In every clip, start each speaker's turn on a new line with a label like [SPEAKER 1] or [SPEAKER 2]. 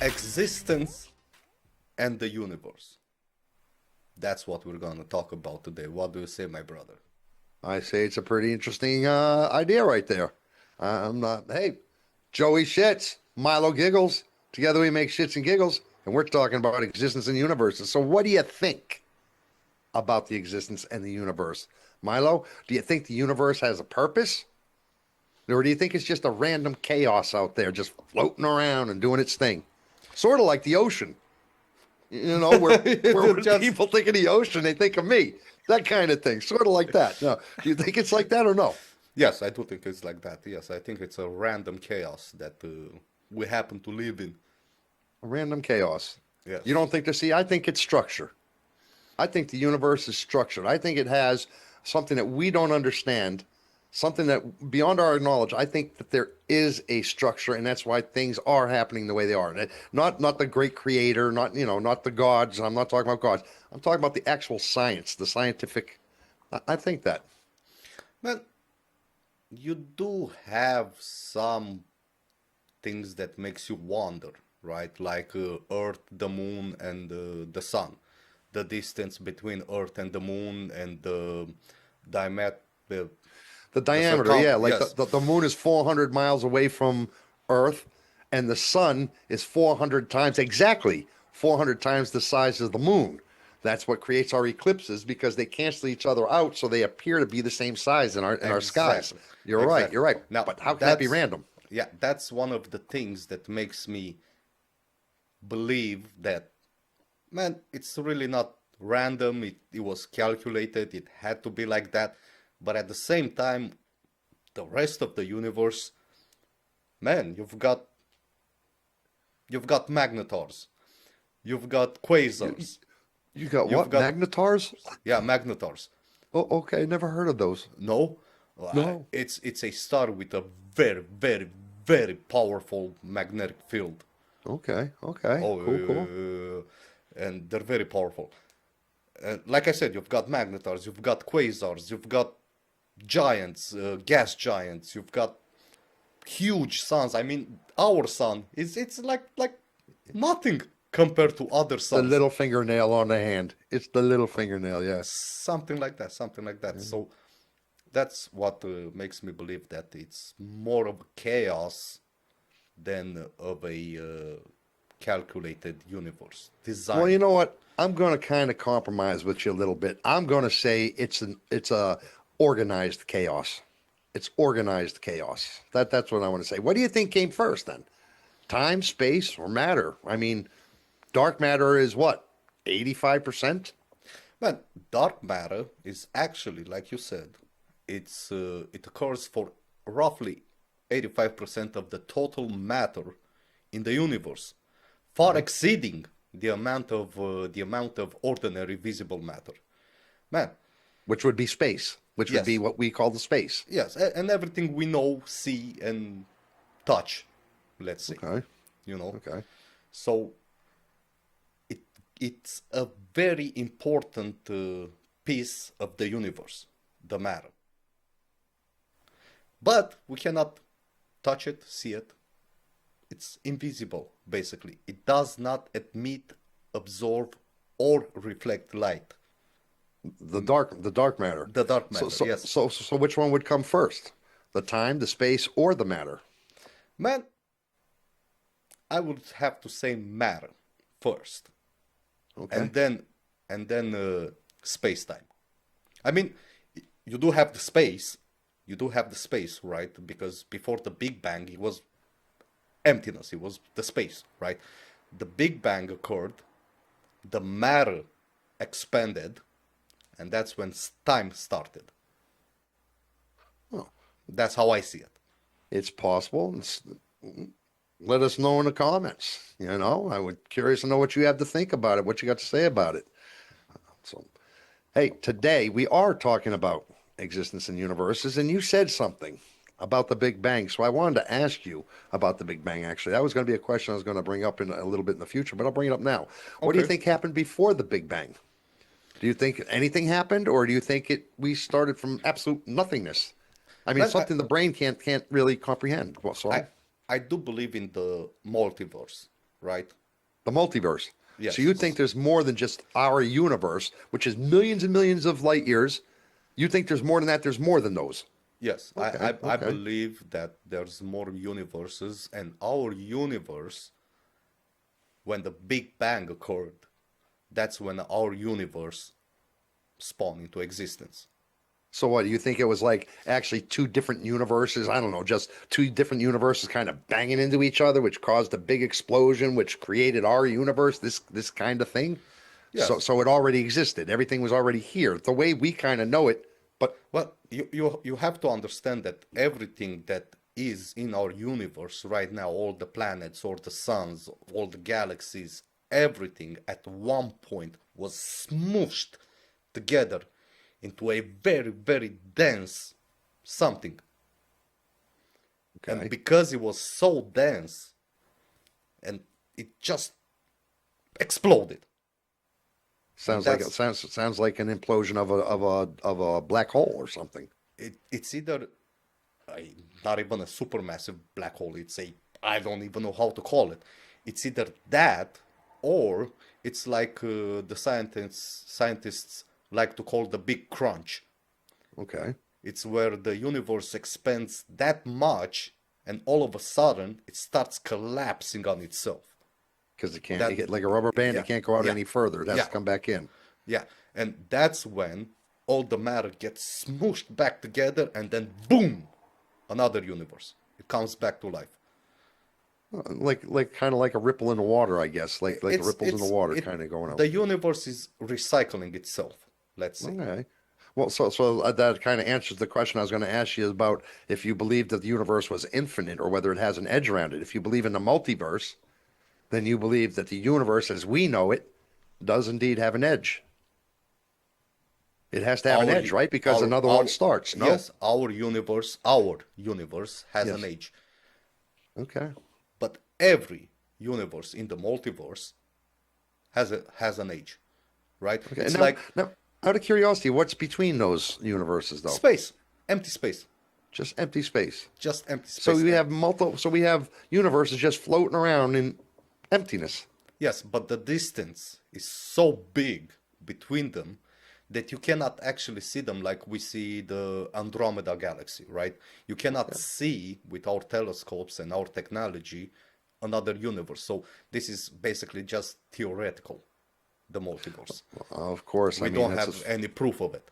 [SPEAKER 1] Existence and the universe. That's what we're gonna talk about today. What do you say, my brother?
[SPEAKER 2] I say it's a pretty interesting idea right there. I'm not, hey, Joey shits, Milo giggles. Together we make shits and giggles, and we're talking about existence and universes. So what do you think about the existence and the universe? Milo, do you think the universe has a purpose? Or do you think it's just a random chaos out there just floating around and doing its thing? Sort of like the ocean. You know, where when
[SPEAKER 1] Just
[SPEAKER 2] people think of the ocean, they think of me. That kind of thing. Sort of like that. No, do you think it's like that or no?
[SPEAKER 1] yes, I do think it's like that. Yes, I think it's a random chaos that we happen to live in.
[SPEAKER 2] A random chaos.
[SPEAKER 1] Yes.
[SPEAKER 2] You don't think I think it's structure. I think the universe is structured. I think it has something that we don't understand, something that beyond our knowledge. I think that there is a structure, and that's why things are happening the way they are. Not the great creator, not the gods. I'm not talking about gods. I'm talking about the actual science, the scientific. I think that.
[SPEAKER 1] Man, you do have some things that makes you wonder, right? Like Earth, the Moon, and the Sun. The distance between Earth and the Moon and the diameter.
[SPEAKER 2] The diameter, yeah, like
[SPEAKER 1] yes,
[SPEAKER 2] the moon is 400 miles away from Earth, and the sun is 400 times, exactly 400 times the size of the moon. That's what creates our eclipses because they cancel each other out, so they appear to be the same size in our skies.
[SPEAKER 1] exactly,
[SPEAKER 2] You're right,
[SPEAKER 1] exactly.
[SPEAKER 2] you're right.
[SPEAKER 1] Now
[SPEAKER 2] But how can that be
[SPEAKER 1] that's
[SPEAKER 2] random?
[SPEAKER 1] yeah, that's one of the things that makes me believe that, man, it's really not random. It was calculated. It had to be like that. But at the same time, the rest of the universe, man, you've got magnetars, you've got quasars,
[SPEAKER 2] You got
[SPEAKER 1] you've
[SPEAKER 2] what?
[SPEAKER 1] got
[SPEAKER 2] Magnetars?
[SPEAKER 1] yeah, magnetars.
[SPEAKER 2] Oh, okay, never heard of those.
[SPEAKER 1] No,
[SPEAKER 2] No.
[SPEAKER 1] it's a star with a very, very, very powerful magnetic field.
[SPEAKER 2] Okay, okay,
[SPEAKER 1] Oh,
[SPEAKER 2] cool, cool.
[SPEAKER 1] and they're very powerful. Like I said, you've got magnetars, you've got quasars, you've got giants, gas giants, you've got huge suns. I mean, our sun is it's like nothing compared to other
[SPEAKER 2] The
[SPEAKER 1] suns.
[SPEAKER 2] little fingernail on the hand. It's the little fingernail, yeah.
[SPEAKER 1] Something like that, something like that. So that's what makes me believe that it's more of a chaos than of a calculated universe
[SPEAKER 2] Well,
[SPEAKER 1] design.
[SPEAKER 2] you know what? I'm going to kind of compromise with you a little bit. I'm going to say it's a organized chaos. It's organized chaos. That's what I want to say. What do you think came first then? Time, space, or matter? I mean, dark matter is what? 85%?
[SPEAKER 1] But dark matter is actually, like you said, it occurs for roughly 85% of the total matter in the universe, far exceeding the amount of ordinary visible matter. Man,
[SPEAKER 2] Which would be space, which would be
[SPEAKER 1] yes,
[SPEAKER 2] what we call the space.
[SPEAKER 1] yes, and everything we know, see, and touch, let's say,
[SPEAKER 2] Okay.
[SPEAKER 1] you know.
[SPEAKER 2] Okay.
[SPEAKER 1] So it it's a very important piece of the universe, the matter. But we cannot touch it, see it. It's invisible, basically. It does not emit, absorb, or reflect light.
[SPEAKER 2] The dark matter.
[SPEAKER 1] The dark
[SPEAKER 2] So
[SPEAKER 1] matter,
[SPEAKER 2] so
[SPEAKER 1] yes.
[SPEAKER 2] so so which one would come first? The time, the space, or the matter?
[SPEAKER 1] Man, I would have to say matter first,
[SPEAKER 2] Okay.
[SPEAKER 1] and then space time. I mean, you do have the space, right? Because before the Big Bang, it was emptiness, it was the space, right? The Big Bang occurred, the matter expanded, and that's when time started.
[SPEAKER 2] Oh,
[SPEAKER 1] That's how I see it.
[SPEAKER 2] it's possible. Let us know in the comments. I would curious to know what you have to think about it, what you got to say about it. So, hey, today we are talking about existence in universes, and you said something about the Big Bang. So I wanted to ask you about the Big Bang, actually. That was going to be a question I was going to bring up in a little bit in the future, but I'll bring it up now. What do you
[SPEAKER 1] Okay.
[SPEAKER 2] think happened before the Big Bang? Do you think anything happened, or do you think we started from absolute nothingness I mean,
[SPEAKER 1] Man,
[SPEAKER 2] something the brain can't really comprehend. Well,
[SPEAKER 1] I,
[SPEAKER 2] so
[SPEAKER 1] I do believe in the multiverse, right?
[SPEAKER 2] the multiverse. So you think
[SPEAKER 1] Yes.
[SPEAKER 2] there's more than just our universe, which is millions and millions of light years. You think there's more than that? There's more than those.
[SPEAKER 1] Yes,
[SPEAKER 2] Okay,
[SPEAKER 1] I
[SPEAKER 2] okay.
[SPEAKER 1] believe that there's more universes, and our universe, when the Big Bang occurred, that's when our universe spawned into existence.
[SPEAKER 2] So what, do you think it was like actually two different universes? I don't know, just two different universes kind of banging into each other, which caused a big explosion, which created our universe, this kind of thing? So
[SPEAKER 1] Yes.
[SPEAKER 2] so it already existed. Everything was already here. The way we kind of know it, but
[SPEAKER 1] Well, you have to understand that everything that is in our universe right now, all the planets, all the suns, all the galaxies, everything at one point was smooshed together into a very, very dense something. And
[SPEAKER 2] okay.
[SPEAKER 1] because it was so dense and it just exploded. And
[SPEAKER 2] Sounds like it
[SPEAKER 1] that's
[SPEAKER 2] sounds like an implosion of a black hole or something.
[SPEAKER 1] it's either not even a supermassive black hole. It's a I don't even know how to call it. It's either that or it's like the scientists like to call the big crunch.
[SPEAKER 2] Okay.
[SPEAKER 1] It's where the universe expands that much and all of a sudden it starts collapsing on itself.
[SPEAKER 2] Because it can't, it
[SPEAKER 1] That
[SPEAKER 2] get like a rubber band, it
[SPEAKER 1] yeah,
[SPEAKER 2] can't go out
[SPEAKER 1] yeah,
[SPEAKER 2] any further. It has
[SPEAKER 1] yeah,
[SPEAKER 2] to come back in.
[SPEAKER 1] yeah. And that's when all the matter gets smooshed back together and then boom, another universe. It comes back to life.
[SPEAKER 2] Like kind of like a ripple in the water, I guess. Like the ripples in the
[SPEAKER 1] It's
[SPEAKER 2] water
[SPEAKER 1] it
[SPEAKER 2] kind of going out.
[SPEAKER 1] the universe is recycling itself, let's say.
[SPEAKER 2] Okay. Well, so that kind of answers the question I was going to ask you about if you believe that the universe was infinite or whether it has an edge around it. If you believe in the multiverse, then you believe that the universe as we know it does indeed have an edge. It has to have an
[SPEAKER 1] Our
[SPEAKER 2] edge, right? Because another one starts, no?
[SPEAKER 1] yes, our universe has an
[SPEAKER 2] Yes.
[SPEAKER 1] age.
[SPEAKER 2] Okay.
[SPEAKER 1] But every universe in the multiverse has an age, right?
[SPEAKER 2] Okay. And
[SPEAKER 1] It's like
[SPEAKER 2] now, out of curiosity, what's between those universes, though?
[SPEAKER 1] space, empty space,
[SPEAKER 2] Just empty space.
[SPEAKER 1] just empty
[SPEAKER 2] So
[SPEAKER 1] space.
[SPEAKER 2] we
[SPEAKER 1] And
[SPEAKER 2] have multiple. So we have universes just floating around in emptiness.
[SPEAKER 1] yes, but the distance is so big between them that you cannot actually see them like we see the Andromeda galaxy, right? You cannot see with our telescopes and our technology another universe. So this is basically just theoretical, the multiverse.
[SPEAKER 2] Of course, I
[SPEAKER 1] We
[SPEAKER 2] mean
[SPEAKER 1] don't
[SPEAKER 2] that's
[SPEAKER 1] have any proof of it.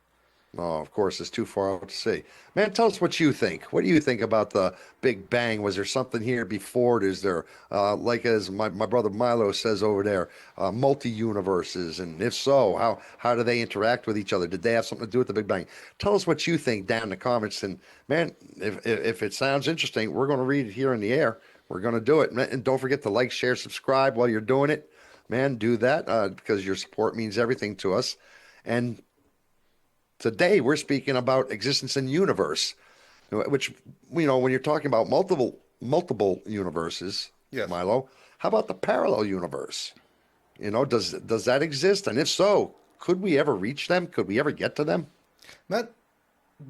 [SPEAKER 2] oh, of course, it's too far out to see. Man, tell us what you think. What do you think about the Big Bang? Was there something here before it? Is there, like as my brother Milo says over there, multi-universes? And if so, how do they interact with each other? Did they have something to do with the Big Bang? Tell us what you think down in the comments. And man, if it sounds interesting, we're going to read it here in the air. We're going to do it. And don't forget to like, share, subscribe while you're doing it. Man, do that because your support means everything to us. And today we're speaking about existence in universe, which when you're talking about multiple universes,
[SPEAKER 1] Yes.
[SPEAKER 2] Milo, how about the parallel universe? Does that exist? And if so, could we ever reach them? Could we ever get to them?
[SPEAKER 1] Man,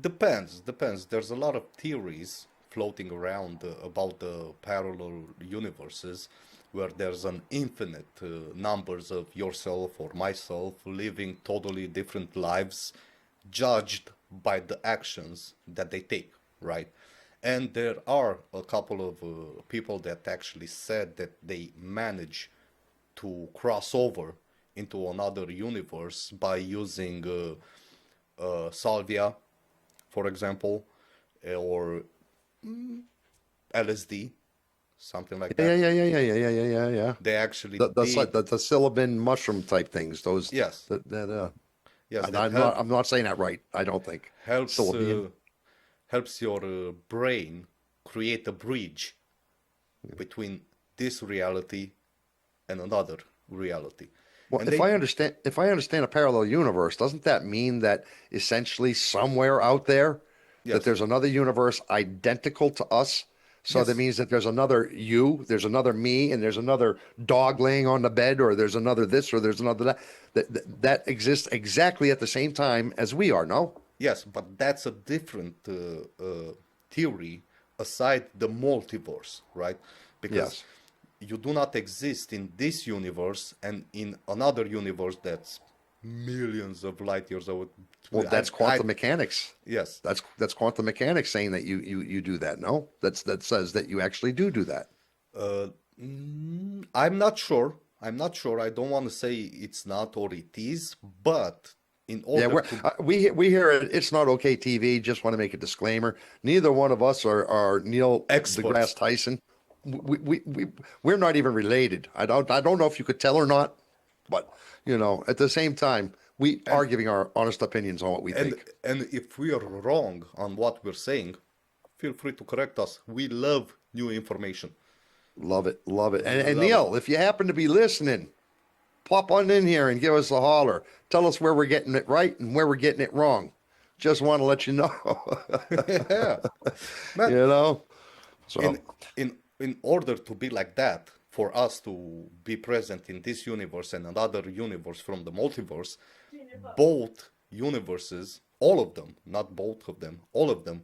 [SPEAKER 1] depends. There's a lot of theories floating around about the parallel universes where there's an infinite numbers of yourself or myself living totally different lives judged by the actions that they take, right? And there are a couple of people that actually said that they manage to cross over into another universe by using salvia, for example, or LSD, something like
[SPEAKER 2] Yeah,
[SPEAKER 1] that.
[SPEAKER 2] yeah, yeah, yeah, yeah, yeah, yeah, yeah, yeah.
[SPEAKER 1] They actually
[SPEAKER 2] The the
[SPEAKER 1] did,
[SPEAKER 2] the, the psilocybin mushroom type things. Those
[SPEAKER 1] yes,
[SPEAKER 2] that
[SPEAKER 1] yes, that
[SPEAKER 2] I'm not saying that right. I don't think
[SPEAKER 1] helps
[SPEAKER 2] psilocybin.
[SPEAKER 1] helps your brain create a bridge between this reality and another reality.
[SPEAKER 2] Well,
[SPEAKER 1] And
[SPEAKER 2] if
[SPEAKER 1] they,
[SPEAKER 2] I understand, a parallel universe, doesn't that mean that essentially somewhere out there that
[SPEAKER 1] yes,
[SPEAKER 2] there's another universe identical to us? So that
[SPEAKER 1] yes,
[SPEAKER 2] means that there's another you, there's another me, and there's another dog laying on the bed, or there's another this, or there's another that exists exactly at the same time as we are. No?
[SPEAKER 1] Yes, but that's a different theory aside the multiverse, right? Because
[SPEAKER 2] Yes.
[SPEAKER 1] you do not exist in this universe and in another universe that's millions of light years away.
[SPEAKER 2] Well, that's
[SPEAKER 1] I
[SPEAKER 2] quantum mechanics.
[SPEAKER 1] yes,
[SPEAKER 2] That's quantum mechanics saying that you do that. No, that says that you actually do that.
[SPEAKER 1] I'm not sure. I'm not sure. I don't want to say it's not or it is, but in
[SPEAKER 2] Yeah,
[SPEAKER 1] order to
[SPEAKER 2] we hear it. It's not okay TV. Just want to make a disclaimer. Neither one of us are Neil
[SPEAKER 1] experts,
[SPEAKER 2] deGrasse Tyson. We're not even related. I don't know if you could tell or not, but at the same time, we
[SPEAKER 1] and
[SPEAKER 2] are giving our honest opinions on what we
[SPEAKER 1] and
[SPEAKER 2] think.
[SPEAKER 1] and if we are wrong on what we're saying, feel free to correct us. We love new information.
[SPEAKER 2] Love it, love it. And
[SPEAKER 1] Love it.
[SPEAKER 2] Neil, if you happen to be listening, pop on in here and give us a holler. Tell us where we're getting it right and where we're getting it wrong. Just want to let you know.
[SPEAKER 1] Yeah,
[SPEAKER 2] you
[SPEAKER 1] man.
[SPEAKER 2] know. So
[SPEAKER 1] In order to be like that, for us to be present in this universe and another universe from the multiverse, both universes, all of them, not both of them, all of them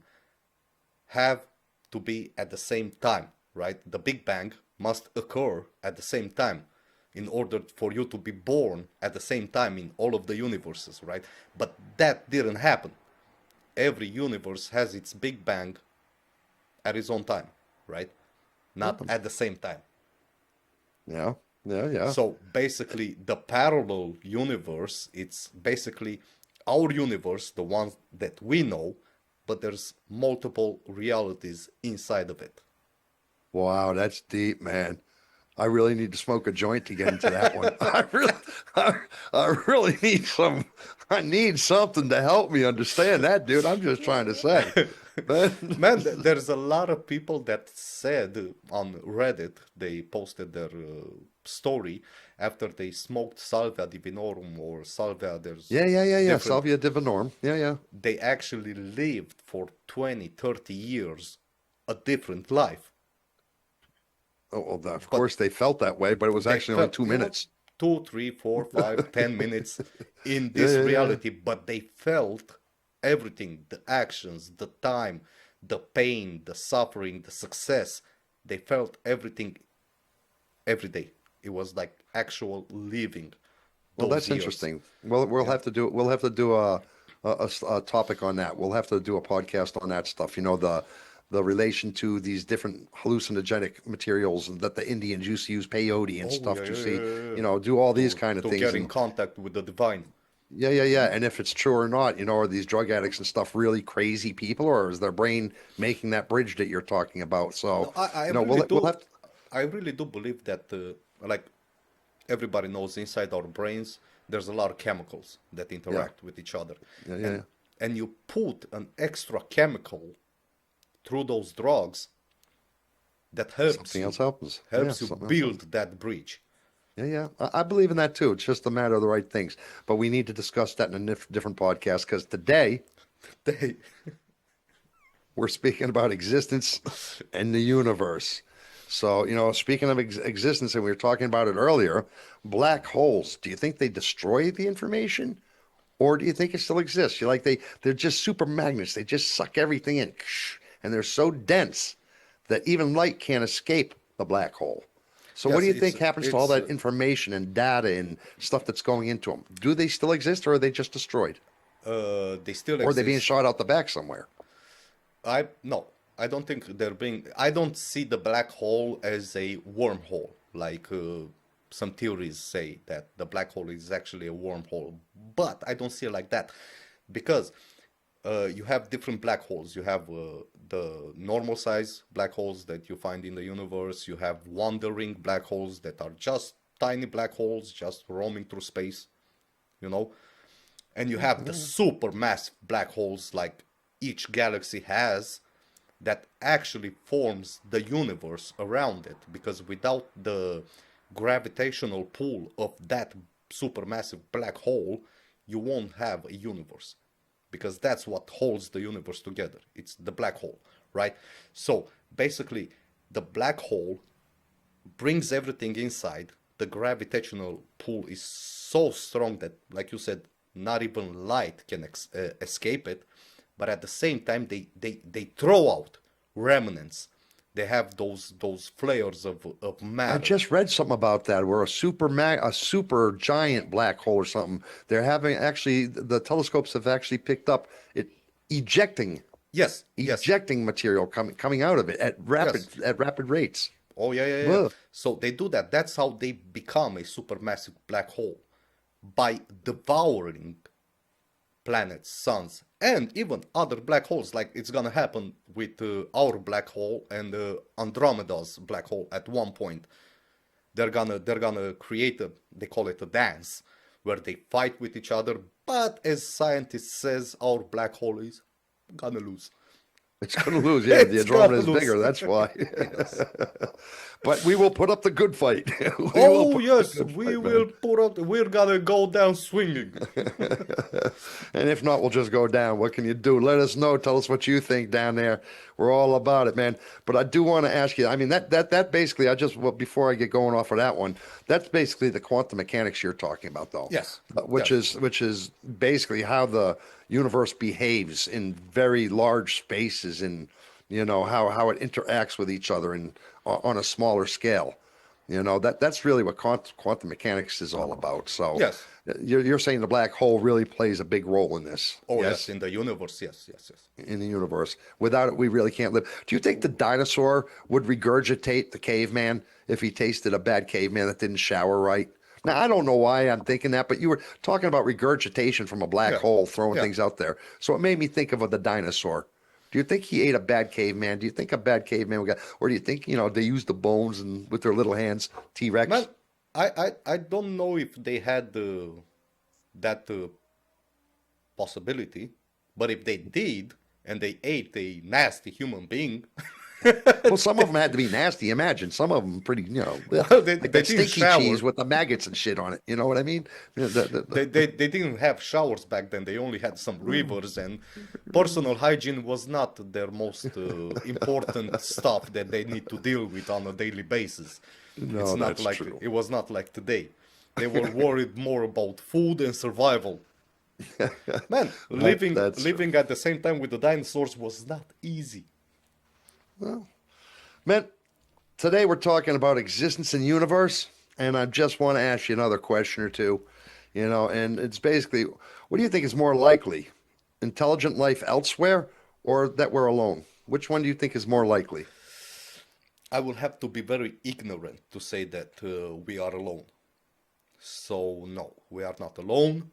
[SPEAKER 1] have to be at the same time, right? The Big Bang must occur at the same time in order for you to be born at the same time in all of the universes, right? But that didn't happen. Every universe has its Big Bang at its own time, right? Not at the same time.
[SPEAKER 2] yeah, yeah, yeah.
[SPEAKER 1] So basically, the parallel universe, it's basically our universe, the one that we know, but there's multiple realities inside of it.
[SPEAKER 2] Wow, that's deep, man. I really need to smoke a joint to get into that one. I, I really need some. I need something to help me understand that, dude. I'm just trying to say, man.
[SPEAKER 1] Man, there's a lot of people that said on Reddit, they posted their story after they smoked Salvia divinorum or Salvia, there's
[SPEAKER 2] Yeah, yeah, yeah, yeah.
[SPEAKER 1] different,
[SPEAKER 2] Salvia divinorum. Yeah, yeah.
[SPEAKER 1] they actually lived for 20, 30 years a different life.
[SPEAKER 2] Oh, well, of
[SPEAKER 1] But
[SPEAKER 2] course they felt that way, but it was
[SPEAKER 1] they
[SPEAKER 2] actually only
[SPEAKER 1] felt,
[SPEAKER 2] 2 minutes.
[SPEAKER 1] 2, 3, 4, 5, 10 minutes in
[SPEAKER 2] Yeah,
[SPEAKER 1] this
[SPEAKER 2] yeah, yeah.
[SPEAKER 1] reality, but they felt everything, the actions, the time, the pain, the suffering, the success. They felt everything every day. It was like actual living
[SPEAKER 2] Well,
[SPEAKER 1] those
[SPEAKER 2] that's
[SPEAKER 1] years.
[SPEAKER 2] interesting. Well, we'll
[SPEAKER 1] Yeah.
[SPEAKER 2] have to do a topic on that. We'll have to do a podcast on that stuff. The relation to these different hallucinogenic materials that the Indians used to use peyote and
[SPEAKER 1] Oh,
[SPEAKER 2] stuff
[SPEAKER 1] yeah,
[SPEAKER 2] to
[SPEAKER 1] yeah,
[SPEAKER 2] see,
[SPEAKER 1] yeah, yeah, yeah.
[SPEAKER 2] do all these
[SPEAKER 1] To
[SPEAKER 2] kind of
[SPEAKER 1] to
[SPEAKER 2] things.
[SPEAKER 1] get in
[SPEAKER 2] And
[SPEAKER 1] contact with the divine.
[SPEAKER 2] yeah, yeah, yeah. And if it's true or not, are these drug addicts and stuff really crazy people, or is their brain making that bridge that you're talking about? So,
[SPEAKER 1] No, I
[SPEAKER 2] we'll
[SPEAKER 1] really
[SPEAKER 2] we'll
[SPEAKER 1] do.
[SPEAKER 2] have to,
[SPEAKER 1] I really do believe that, like everybody knows, inside our brains, there's a lot of chemicals that
[SPEAKER 2] yeah,
[SPEAKER 1] interact with each other,
[SPEAKER 2] yeah, yeah,
[SPEAKER 1] and
[SPEAKER 2] yeah.
[SPEAKER 1] you put an extra chemical through those drugs that
[SPEAKER 2] Something else happens. Yeah,
[SPEAKER 1] helps you
[SPEAKER 2] something else happens.
[SPEAKER 1] build that bridge.
[SPEAKER 2] Yeah, yeah. I believe in that too. It's just a matter of the right things. But we need to discuss that in a different podcast because today
[SPEAKER 1] They,
[SPEAKER 2] we're speaking about existence and the universe. So, speaking of existence, and we were talking about it earlier, black holes. Do you think they destroy the information, or do you think it still exists? You like they're just super magnets. They just suck everything in, and they're so dense that even light can't escape the black hole. So, what do
[SPEAKER 1] yes,
[SPEAKER 2] you think happens to all
[SPEAKER 1] it's
[SPEAKER 2] that information and data and stuff that's going into them? Do they still exist, or are they just destroyed,
[SPEAKER 1] they still
[SPEAKER 2] or are they being
[SPEAKER 1] exist.
[SPEAKER 2] shot out the back somewhere?
[SPEAKER 1] I no, I don't think they're being. I don't see the black hole as a wormhole, like some theories say that the black hole is actually a wormhole. But I don't see it like that, because you have different black holes. You have the normal size black holes that you find in the universe. You have wandering black holes that are just tiny black holes, just roaming through space. You know, and you have the supermassive black holes like each galaxy has, that actually forms the universe around it, because without the gravitational pull of that supermassive black hole you won't have a universe, because that's what holds the universe together. It's the black hole, right? So basically the black hole brings everything inside. The gravitational pull is so strong that, like you said, not even light can escape it. But at the same time, they throw out remnants. They have those flares of
[SPEAKER 2] I
[SPEAKER 1] matter.
[SPEAKER 2] just read something about that where a super giant black hole or something. They're having actually the telescopes have actually picked up it ejecting
[SPEAKER 1] Yes, yes,
[SPEAKER 2] ejecting material coming out of it
[SPEAKER 1] yes.
[SPEAKER 2] at rapid rates.
[SPEAKER 1] Oh yeah, yeah, yeah.
[SPEAKER 2] Ugh.
[SPEAKER 1] So they do that. That's how they become a supermassive black hole, by devouring planets, suns, and even other black holes. Like it's gonna happen with our black hole and Andromeda's black hole at one point. They're gonna create a, they call it a dance, where they fight with each other. But as scientists says, our black hole is gonna lose.
[SPEAKER 2] It's going to lose. Yeah, the
[SPEAKER 1] It's gonna
[SPEAKER 2] Andromeda is
[SPEAKER 1] lose.
[SPEAKER 2] bigger. That's why.
[SPEAKER 1] Yes.
[SPEAKER 2] But we will put up the good fight. We will
[SPEAKER 1] Oh
[SPEAKER 2] put up the
[SPEAKER 1] yes,
[SPEAKER 2] good
[SPEAKER 1] we
[SPEAKER 2] fight,
[SPEAKER 1] will
[SPEAKER 2] man.
[SPEAKER 1] put up. We're gonna go down swinging.
[SPEAKER 2] And if not, we'll just go down. What can you do? Let us know. Tell us what you think down there. We're all about it, man. But I do want to ask you. I mean, that basically. Well, before I get going off of that one, that's basically the quantum mechanics you're talking about, though.
[SPEAKER 1] Yes.
[SPEAKER 2] Which
[SPEAKER 1] Yes.
[SPEAKER 2] is basically how the universe behaves in very large spaces, and how it interacts with each other and on a smaller scale. That's really what quantum mechanics is all about. So
[SPEAKER 1] Yes.
[SPEAKER 2] you're saying the black hole really plays a big role in this.
[SPEAKER 1] Oh yes,
[SPEAKER 2] Yes,
[SPEAKER 1] in the universe. Yes. Yes. Yes.
[SPEAKER 2] in the universe. Without it, we really can't live. Do you think the dinosaur would regurgitate the caveman if he tasted a bad caveman that didn't shower right? Now, I don't know why I'm thinking that, but you were talking about regurgitation from a black
[SPEAKER 1] Yeah.
[SPEAKER 2] hole, throwing
[SPEAKER 1] Yeah.
[SPEAKER 2] things out there. So it made me think of the dinosaur. Do you think he ate a bad caveman? Do you think a bad caveman would get, or do you think, they use the bones and with their little hands,
[SPEAKER 1] Man,
[SPEAKER 2] T-Rex?
[SPEAKER 1] I don't know if they had that possibility, but if they did and they ate a nasty human being,
[SPEAKER 2] Well, some of them had to be nasty. Imagine some of them pretty, ugh,
[SPEAKER 1] well, they
[SPEAKER 2] like
[SPEAKER 1] they
[SPEAKER 2] that
[SPEAKER 1] didn't
[SPEAKER 2] stinky
[SPEAKER 1] shower.
[SPEAKER 2] cheese with the maggots and shit on it. You know what I mean?
[SPEAKER 1] They didn't have showers back then. They only had some rivers, and personal hygiene was not their most important stuff that they need to deal with on a daily basis. It's
[SPEAKER 2] No,
[SPEAKER 1] not
[SPEAKER 2] that's
[SPEAKER 1] like
[SPEAKER 2] true.
[SPEAKER 1] it was not like today. They were worried more about food and survival. Man,
[SPEAKER 2] That's true.
[SPEAKER 1] living at the same time with the dinosaurs was not easy.
[SPEAKER 2] Man, today we're talking about existence in the universe, and I just want to ask you another question or two, and it's basically, what do you think is more likely? Intelligent life elsewhere or that we're alone? Which one do you think is more likely?
[SPEAKER 1] I will have to be very ignorant to say that we are alone. So no, we are not alone.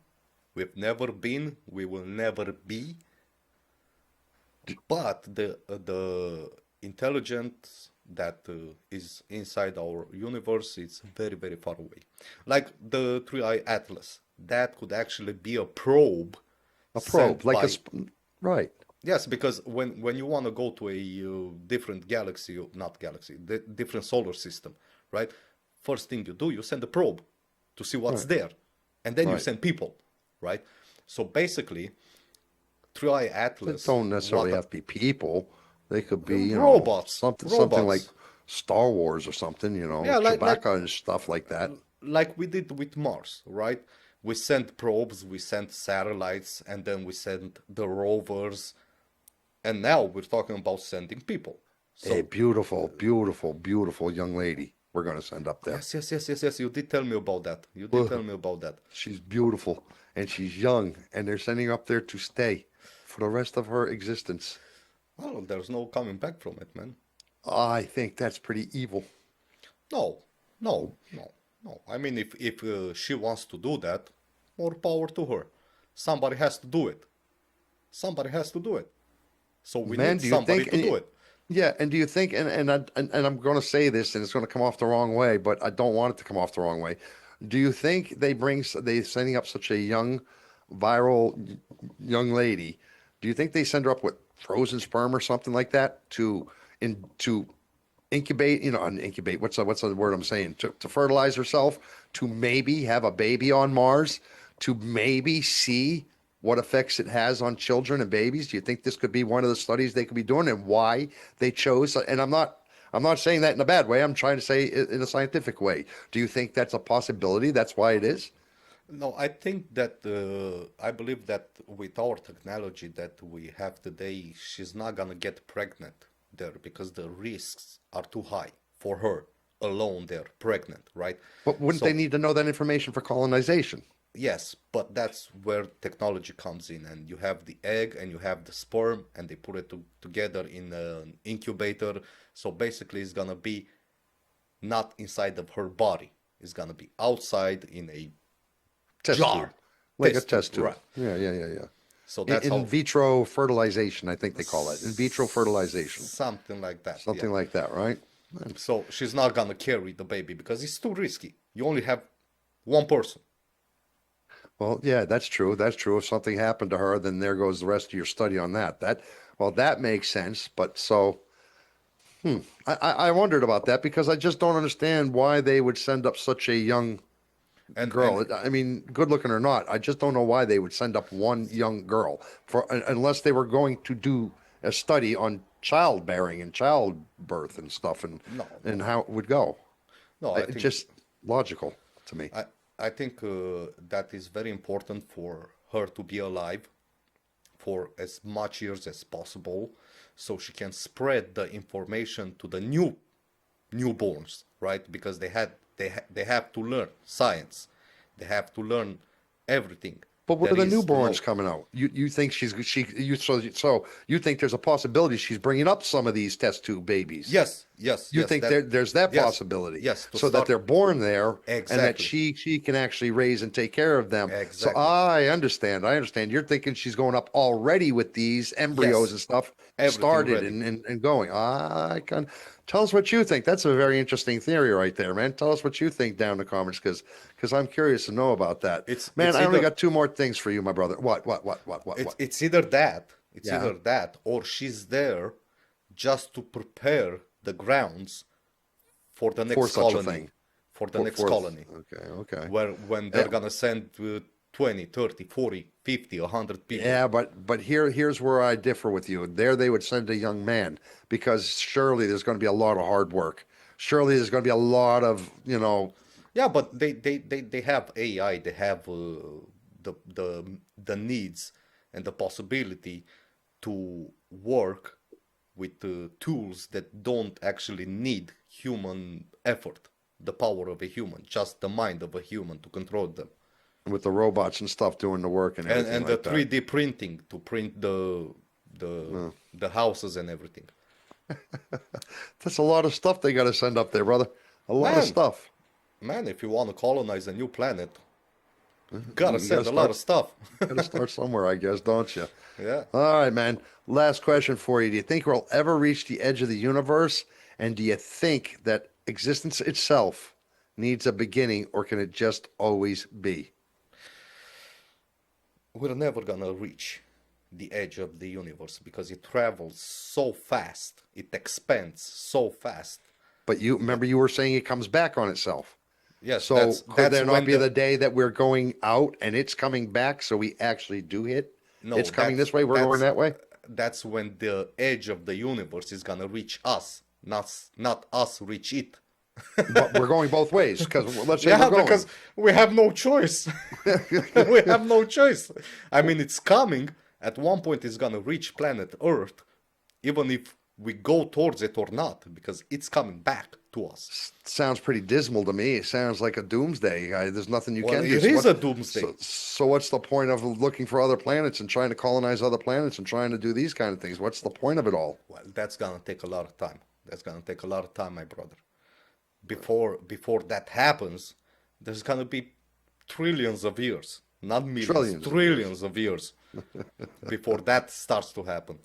[SPEAKER 1] We've never been. We will never be. But the intelligence that is inside our universe is very, very far away. Like the Three-Eye Atlas, that could actually be a probe
[SPEAKER 2] A probe,
[SPEAKER 1] sent
[SPEAKER 2] like
[SPEAKER 1] by.
[SPEAKER 2] right.
[SPEAKER 1] Yes, because when you want to go to a different galaxy, not galaxy, different solar system, right? First thing you do, you send a probe to see what's
[SPEAKER 2] Right.
[SPEAKER 1] there, and then you
[SPEAKER 2] Right.
[SPEAKER 1] send people, right? So basically, Three-Eye
[SPEAKER 2] They
[SPEAKER 1] Atlas,
[SPEAKER 2] don't necessarily have to be people. They could be,
[SPEAKER 1] robots,
[SPEAKER 2] something like
[SPEAKER 1] robots.
[SPEAKER 2] Star Wars or something,
[SPEAKER 1] Yeah,
[SPEAKER 2] Chewbacca and stuff like that.
[SPEAKER 1] like we did with Mars, right? We sent probes, we sent satellites, and then we sent the rovers, and now we're talking about sending people.
[SPEAKER 2] A
[SPEAKER 1] So
[SPEAKER 2] beautiful, beautiful, beautiful young lady we're going to send up there.
[SPEAKER 1] yes, yes, yes, yes, yes. You did tell me about that. You did tell me about that.
[SPEAKER 2] She's beautiful and she's young, and they're sending her up there to stay for the rest of her existence.
[SPEAKER 1] Well, there's no coming back from it, man.
[SPEAKER 2] I think that's pretty evil.
[SPEAKER 1] No, no, no, no. I mean, if she wants to do that, more power to her. Somebody has to do it. Somebody has to do it. So we
[SPEAKER 2] Man,
[SPEAKER 1] need
[SPEAKER 2] do you
[SPEAKER 1] somebody
[SPEAKER 2] think?
[SPEAKER 1] to do it.
[SPEAKER 2] Yeah, and do you think? And I'm going to say this, and it's going to come off the wrong way, but I don't want it to come off the wrong way. Do you think they sending up such a viral young lady? Do you think they send her up with frozen sperm or something like that to incubate? Incubate. What's the word I'm saying? To fertilize herself, to maybe have a baby on Mars, to maybe see what effects it has on children and babies? Do you think this could be one of the studies they could be doing, and why they chose? And I'm not saying that in a bad way. I'm trying to say it in a scientific way. Do you think that's a possibility? That's why it is?
[SPEAKER 1] No, I think that I believe that with our technology that we have today, she's not gonna get pregnant there because the risks are too high for her alone there, pregnant, right?
[SPEAKER 2] But wouldn't they
[SPEAKER 1] So
[SPEAKER 2] need to know that information for colonization?
[SPEAKER 1] yes, but that's where technology comes in, and you have the egg and you have the sperm, and they put it together in an incubator. So basically, it's gonna be not inside of her body. It's gonna be outside in a
[SPEAKER 2] Test tube,
[SPEAKER 1] jar,
[SPEAKER 2] like a
[SPEAKER 1] test tube,
[SPEAKER 2] test tube.
[SPEAKER 1] right?
[SPEAKER 2] Yeah, yeah, yeah, yeah.
[SPEAKER 1] So that's
[SPEAKER 2] In
[SPEAKER 1] how
[SPEAKER 2] vitro fertilization, I think they call it. In vitro fertilization,
[SPEAKER 1] something like that. Yeah.
[SPEAKER 2] something like that, right?
[SPEAKER 1] So she's not gonna carry the baby because it's too risky. You only have one person.
[SPEAKER 2] Well, yeah, that's true. That's true. If something happened to her, then there goes the rest of your study on that. Well, that makes sense. But so I wondered about that because I just don't understand why they would send up such a young
[SPEAKER 1] And
[SPEAKER 2] girl. I mean, good looking or not, I just don't know why they would send up one young girl for unless they were going to do a study on childbearing and childbirth and stuff
[SPEAKER 1] no,
[SPEAKER 2] and
[SPEAKER 1] no,
[SPEAKER 2] how it would go.
[SPEAKER 1] no. I
[SPEAKER 2] It
[SPEAKER 1] think
[SPEAKER 2] just logical to me.
[SPEAKER 1] I I think that is very important for her to be alive for as much years as possible, so she can spread the information to the newborns, right? Because they have to learn science, they have to learn everything
[SPEAKER 2] But where are
[SPEAKER 1] there
[SPEAKER 2] the
[SPEAKER 1] is to know.
[SPEAKER 2] newborns coming out? You think so you think there's a possibility she's bringing up some of these test tube babies?
[SPEAKER 1] Yes, yes,
[SPEAKER 2] You
[SPEAKER 1] yes.
[SPEAKER 2] think
[SPEAKER 1] That
[SPEAKER 2] there's that
[SPEAKER 1] yes,
[SPEAKER 2] possibility,
[SPEAKER 1] yes. To
[SPEAKER 2] so that
[SPEAKER 1] start
[SPEAKER 2] they're born there and that
[SPEAKER 1] exactly,
[SPEAKER 2] she can actually raise and take care of them. So
[SPEAKER 1] exactly.
[SPEAKER 2] I understand. I understand. You're thinking she's going up already with these embryos
[SPEAKER 1] Yes,
[SPEAKER 2] and stuff
[SPEAKER 1] everything
[SPEAKER 2] started
[SPEAKER 1] ready.
[SPEAKER 2] and going. I can tell us what you think. That's a very interesting theory right there, man. Tell us what you think down in the comments because I'm curious to know about that. Man,
[SPEAKER 1] It's
[SPEAKER 2] I only
[SPEAKER 1] either
[SPEAKER 2] got two more things for you, my brother. What?
[SPEAKER 1] it's either that,
[SPEAKER 2] Yeah,
[SPEAKER 1] or she's there just to prepare the grounds for the
[SPEAKER 2] for
[SPEAKER 1] next
[SPEAKER 2] such a
[SPEAKER 1] colony,
[SPEAKER 2] thing.
[SPEAKER 1] for the
[SPEAKER 2] For
[SPEAKER 1] next
[SPEAKER 2] for
[SPEAKER 1] colony,
[SPEAKER 2] okay, okay.
[SPEAKER 1] where when they're
[SPEAKER 2] Yeah,
[SPEAKER 1] gonna send 20, 30, 40, 50, 100 people.
[SPEAKER 2] yeah, but here's where I differ with you. There they would send a young man because surely there's going to be a lot of hard work. Surely there's going to be a lot of,
[SPEAKER 1] Yeah, but they have AI, they have the needs and the possibility to work with tools that don't actually need human effort, the power of a human, just the mind of a human to control them,
[SPEAKER 2] with the robots and stuff doing the work and everything
[SPEAKER 1] and the
[SPEAKER 2] like that.
[SPEAKER 1] 3D printing to print the
[SPEAKER 2] Uh,
[SPEAKER 1] the houses and everything.
[SPEAKER 2] that's a lot of stuff they got to send up there, brother. A lot of
[SPEAKER 1] Man,
[SPEAKER 2] stuff.
[SPEAKER 1] man, if you want to colonize a new planet, gotta
[SPEAKER 2] You got to
[SPEAKER 1] send a lot
[SPEAKER 2] start
[SPEAKER 1] of stuff.
[SPEAKER 2] got to start somewhere, I guess, don't you?
[SPEAKER 1] Yeah.
[SPEAKER 2] All right, man. Last question for you. Do you think we'll ever reach the edge of the universe? And do you think that existence itself needs a beginning, or can it just always be?
[SPEAKER 1] We're never gonna reach the edge of the universe because it travels so fast, it expands so fast.
[SPEAKER 2] But you
[SPEAKER 1] That
[SPEAKER 2] remember you were saying it comes back on itself.
[SPEAKER 1] yes,
[SPEAKER 2] So could
[SPEAKER 1] that's
[SPEAKER 2] there not
[SPEAKER 1] when
[SPEAKER 2] be
[SPEAKER 1] the
[SPEAKER 2] the day that we're going out and it's coming back so we actually do hit?
[SPEAKER 1] no,
[SPEAKER 2] It's coming this way, we're going that way?
[SPEAKER 1] that's when the edge of the universe is gonna reach us, not us reach it.
[SPEAKER 2] But we're going both ways because let's say we're
[SPEAKER 1] Yeah,
[SPEAKER 2] going.
[SPEAKER 1] because we have no choice. We have no choice. I mean, it's coming. At one point, it's gonna reach planet Earth, even if we go towards it or not, because it's coming back to us.
[SPEAKER 2] Sounds pretty dismal to me. It sounds like a doomsday. There's nothing you
[SPEAKER 1] Well,
[SPEAKER 2] can do.
[SPEAKER 1] it is a doomsday.
[SPEAKER 2] So what's the point of looking for other planets and trying to colonize other planets and trying to do these kind of things? What's the point of it all?
[SPEAKER 1] Well, that's gonna take a lot of time. That's gonna take a lot of time, my brother. Before that happens, there's gonna be trillions of years, not millions,
[SPEAKER 2] Trillions of years.
[SPEAKER 1] trillions of years before that starts to happen.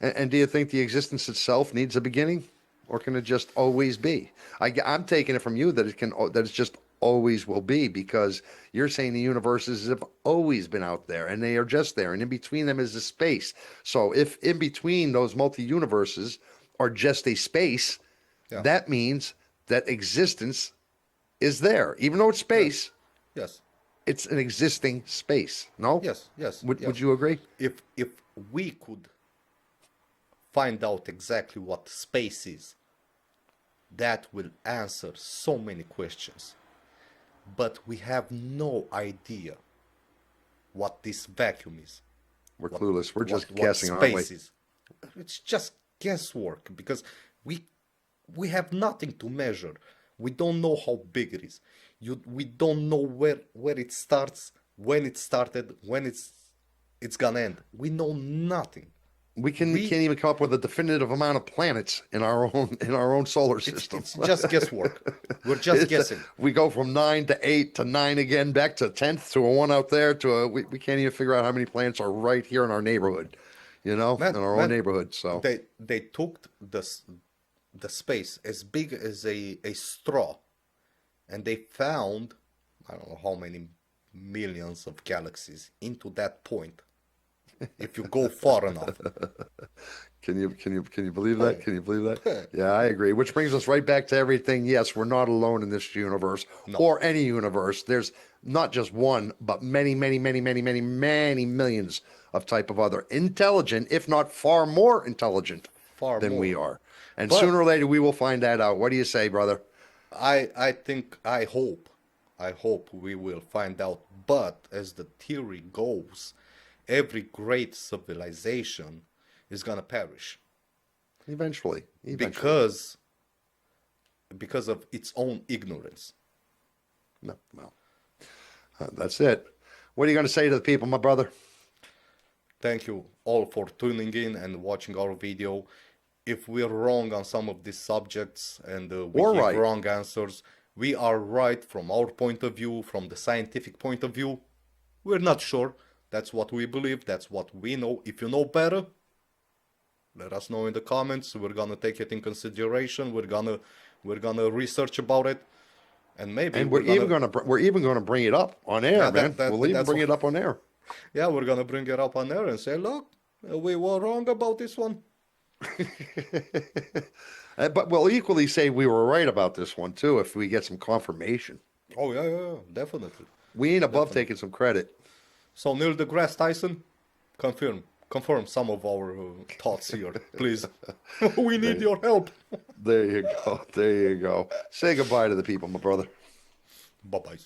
[SPEAKER 2] And do you think the existence itself needs a beginning, or can it just always be? I'm taking it from you that it's just always will be because you're saying the universes have always been out there and they are just there, and in between them is a space. So if in between those multi-universes are just a space,
[SPEAKER 1] Yeah.
[SPEAKER 2] that means that existence is there, even though it's
[SPEAKER 1] Yes.
[SPEAKER 2] space.
[SPEAKER 1] Yes.
[SPEAKER 2] It's an existing space. No,
[SPEAKER 1] Yes. Yes.
[SPEAKER 2] would
[SPEAKER 1] Yes.
[SPEAKER 2] you agree?
[SPEAKER 1] If we could find out exactly what space is, that will answer so many questions. but we have no idea what this vacuum is.
[SPEAKER 2] We're clueless. We're just
[SPEAKER 1] What
[SPEAKER 2] guessing, aren't we?
[SPEAKER 1] space is. It's just guesswork because we have nothing to measure. We don't know how big it is. We don't know where it starts, when it started, when it's gonna end. We know nothing.
[SPEAKER 2] We can't even come up with a definitive amount of planets in our own solar system.
[SPEAKER 1] It's just guesswork. We're just guessing.
[SPEAKER 2] We go from 9 to 8 to 9 again, back to 10th to a 1 out there to a. We can't even figure out how many planets are right here in our neighborhood, in our own neighborhood. So
[SPEAKER 1] they took the space as big as a straw, and they found I don't know how many millions of galaxies into that point. If you go far enough.
[SPEAKER 2] Can you believe that? Can you believe that? Yeah, I agree. Which brings us right back to everything. Yes, we're not alone in this universe or any universe. There's not just one, but many, many, many, many, many, many millions of type of other intelligent, if not far more intelligent than we are. And sooner or later we will find that out. What do you say, brother?
[SPEAKER 1] I hope we will find out. But as the theory goes, every great civilization is gonna perish
[SPEAKER 2] eventually.
[SPEAKER 1] because of its own ignorance.
[SPEAKER 2] No, well, that's it. What are you going to say to the people, my brother?
[SPEAKER 1] Thank you all for tuning in and watching our video. If we're wrong on some of these subjects and we give wrong answers, we are right from our point of view, from the scientific point of view. We're not sure. That's what we believe. That's what we know. If you know better, let us know in the comments. We're gonna take it in consideration. We're gonna research about it, and maybe
[SPEAKER 2] we're even gonna bring it up on air, man. We'll even bring it up on air.
[SPEAKER 1] Yeah, we're gonna bring it up on air and say, look, we were wrong about this one.
[SPEAKER 2] But we'll equally say we were right about this one too if we get some confirmation.
[SPEAKER 1] Oh yeah, definitely.
[SPEAKER 2] We ain't above taking some credit.
[SPEAKER 1] So Neil deGrasse Tyson, confirm some of our thoughts here, please. We need your help.
[SPEAKER 2] There you go. Say goodbye to the people, my brother.
[SPEAKER 1] Bye-bye.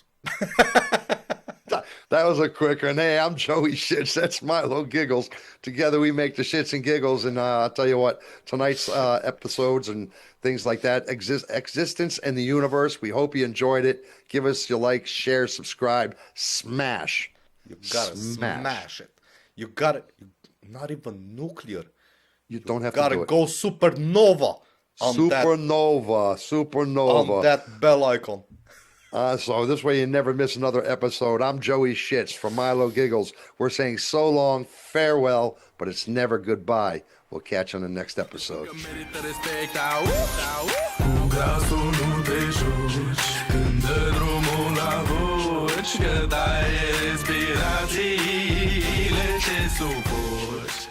[SPEAKER 2] That was a quick one. Hey, I'm Joey Shits. That's Milo Giggles. Together we make the shits and giggles. And I'll tell you what, tonight's episodes and things like that, existence and the universe, we hope you enjoyed it. Give us your like, share, subscribe, smash.
[SPEAKER 1] You gotta smash it. You gotta, not even nuclear.
[SPEAKER 2] You don't have
[SPEAKER 1] to
[SPEAKER 2] do it.
[SPEAKER 1] Go supernova.
[SPEAKER 2] Supernova.
[SPEAKER 1] On that bell icon.
[SPEAKER 2] So this way you never miss another episode. I'm Joey Shits from Milo Giggles. We're saying so long, farewell, but it's never goodbye. We'll catch you on the next episode. Că dai respirațiile ce supuși.